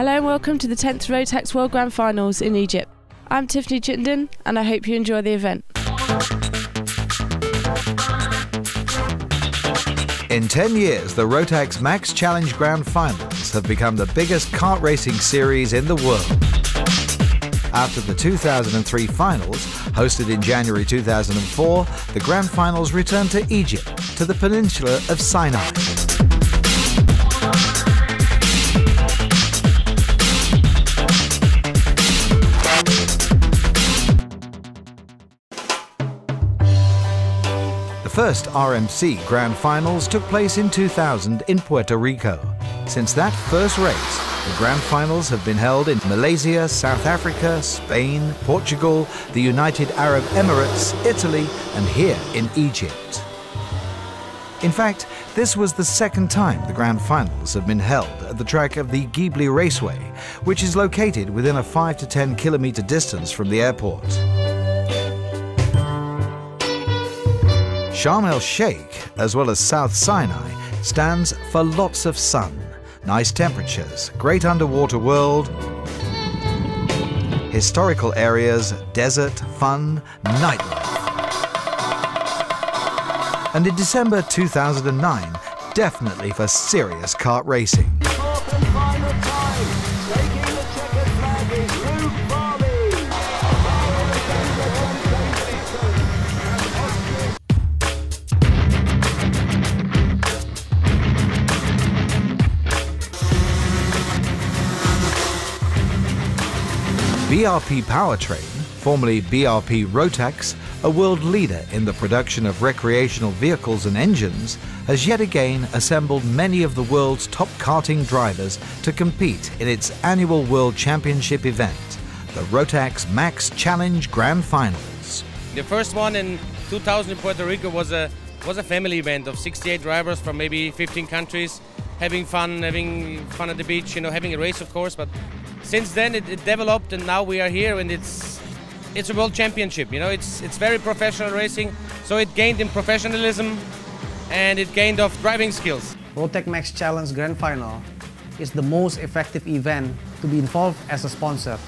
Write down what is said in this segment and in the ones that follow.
Hello and welcome to the 10th Rotax World Grand Finals in Egypt. I'm Tiffany Chittenden and I hope you enjoy the event. In 10 years, the Rotax Max Challenge Grand Finals have become the biggest kart racing series in the world. After the 2003 finals, hosted in January 2004, the Grand Finals returned to Egypt, to the peninsula of Sinai. The first RMC Grand Finals took place in 2000 in Puerto Rico. Since that first race, the Grand Finals have been held in Malaysia, South Africa, Spain, Portugal, the United Arab Emirates, Italy, and here in Egypt. In fact, this was the second time the Grand Finals have been held at the track of the Ghibli Raceway, which is located within a 5 to 10 kilometer distance from the airport. Sharm El Sheikh, as well as South Sinai, stands for lots of sun, nice temperatures, great underwater world, historical areas, desert, fun, nightlife. And in December 2009, definitely for serious kart racing. BRP Powertrain, formerly BRP Rotax, a world leader in the production of recreational vehicles and engines, has yet again assembled many of the world's top karting drivers to compete in its annual World Championship event, the Rotax Max Challenge Grand Finals. The first one in 2000 in Puerto Rico was a family event of 68 drivers from maybe 15 countries, having fun at the beach, having a race of course, but since then it developed and now we are here and it's a world championship, it's very professional racing, so it gained in professionalism and it gained of driving skills. Rotax Max Challenge Grand Final is the most effective event to be involved as a sponsor,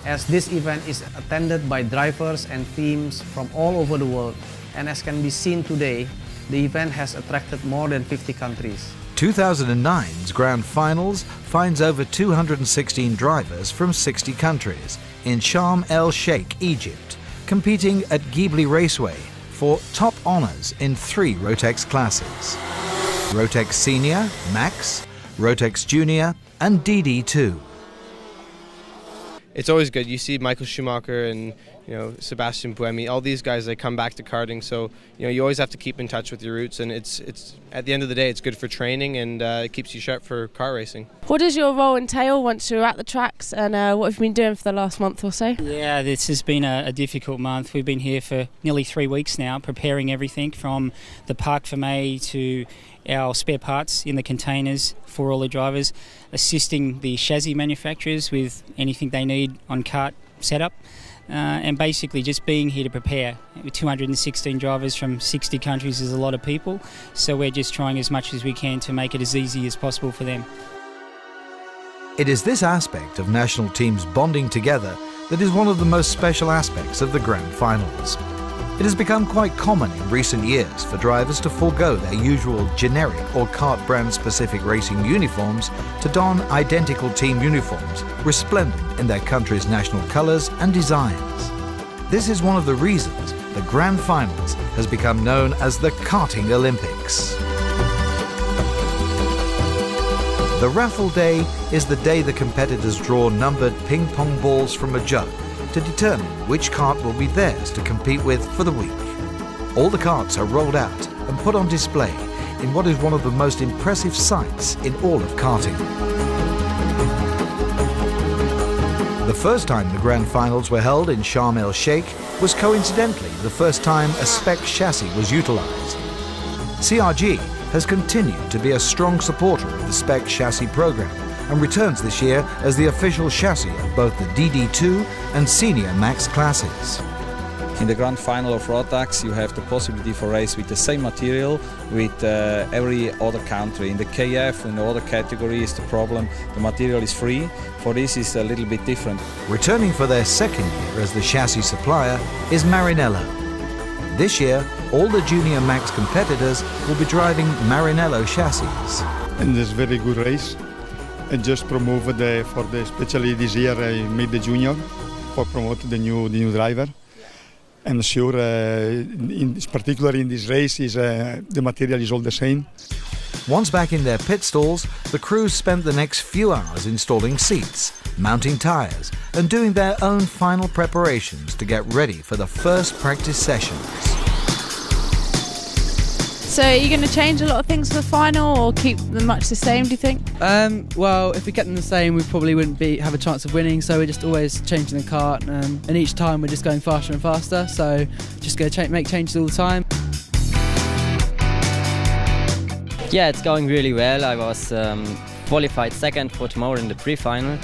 as this event is attended by drivers and teams from all over the world, and as can be seen today, the event has attracted more than 50 countries. 2009's Grand Finals finds over 216 drivers from 60 countries in Sharm El Sheikh, Egypt, competing at Ghibli Raceway for top honours in 3 Rotax classes: Rotax Senior, Max, Rotax Junior and DD2. It's always good. You see Michael Schumacher and Sebastian Buemi, all these guys, they come back to karting, so you always have to keep in touch with your roots, and it's at the end of the day it's good for training and it keeps you sharp for car racing. What does your role entail once you're at the tracks, and what have you been doing for the last month or so? Yeah, this has been a difficult month. We've been here for nearly 3 weeks now, preparing everything from the parc fermé to our spare parts in the containers for all the drivers, assisting the chassis manufacturers with anything they need on kart setup, and basically just being here to prepare. With 216 drivers from 60 countries is a lot of people, so we're just trying as much as we can to make it as easy as possible for them. It is this aspect of national teams bonding together that is one of the most special aspects of the Grand Finals. It has become quite common in recent years for drivers to forego their usual generic or kart brand specific racing uniforms to don identical team uniforms resplendent in their country's national colours and designs. This is one of the reasons the Grand Finals has become known as the Karting Olympics. The raffle day is the day the competitors draw numbered ping pong balls from a jug to determine which kart will be theirs to compete with for the week. All the karts are rolled out and put on display in what is one of the most impressive sights in all of karting. The first time the Grand Finals were held in Sharm El Sheikh was coincidentally the first time a spec chassis was utilised. CRG has continued to be a strong supporter of the spec chassis program and returns this year as the official chassis of both the DD2 and Senior Max classes. In the grand final of Rotax, you have the possibility for race with the same material with every other country. In the KF, in the other categories, the problem, the material is free. For this, is a little bit different. Returning for their second year as the chassis supplier is Maranello. This year, all the Junior Max competitors will be driving Maranello chassis. And this very good race. I just promoted especially this year I made the junior for promote the new driver. I'm sure, particularly in this race, the material is all the same. Once back in their pit stalls, the crews spent the next few hours installing seats, mounting tyres, and doing their own final preparations to get ready for the first practice sessions. So are you going to change a lot of things for the final or keep them much the same, do you think? Well, if we kept them the same, we probably wouldn't have a chance of winning, so we're just always changing the kart, and each time we're just going faster and faster, so just going to make changes all the time. Yeah, it's going really well. I was qualified second for tomorrow in the pre-final,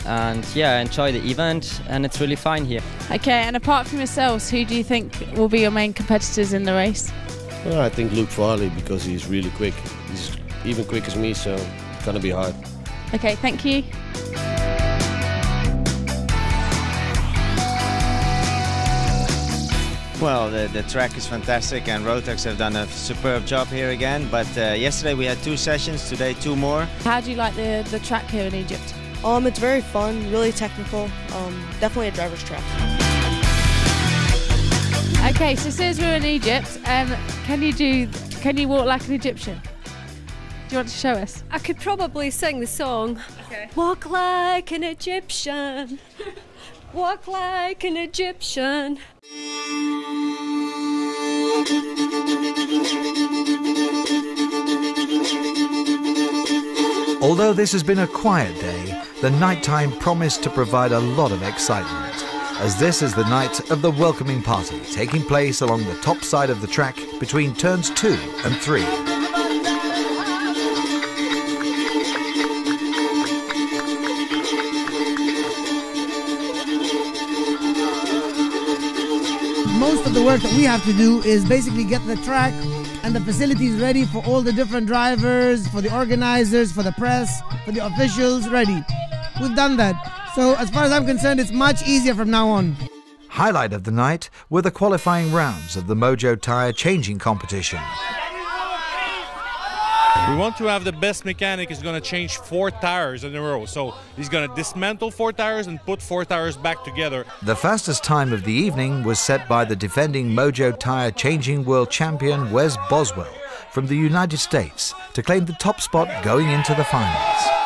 and yeah, I enjoy the event, and it's really fine here. Okay, and apart from yourselves, who do you think will be your main competitors in the race? Well, I think Luke Farley, because he's really quick. He's even quick as me, so it's going to be hard. Okay, thank you. Well, the track is fantastic, and Rotax have done a superb job here again. But yesterday we had 2 sessions, today 2 more. How do you like the track here in Egypt? It's very fun, really technical. Definitely a driver's track. Okay, so since we're in Egypt, can you walk like an Egyptian? Do you want to show us? I could probably sing the song. Okay. Walk like an Egyptian. Walk like an Egyptian. Although this has been a quiet day, the nighttime promised to provide a lot of excitement, as this is the night of the welcoming party, taking place along the top side of the track between turns 2 and 3. Most of the work that we have to do is basically get the track and the facilities ready for all the different drivers, for the organizers, for the press, for the officials ready. We've done that. So as far as I'm concerned, it's much easier from now on. Highlight of the night were the qualifying rounds of the Mojo tyre changing competition. We want to have the best mechanic who's going to change 4 tires in a row. So he's going to dismantle 4 tires and put 4 tires back together. The fastest time of the evening was set by the defending Mojo tyre changing world champion Wes Boswell from the United States to claim the top spot going into the finals.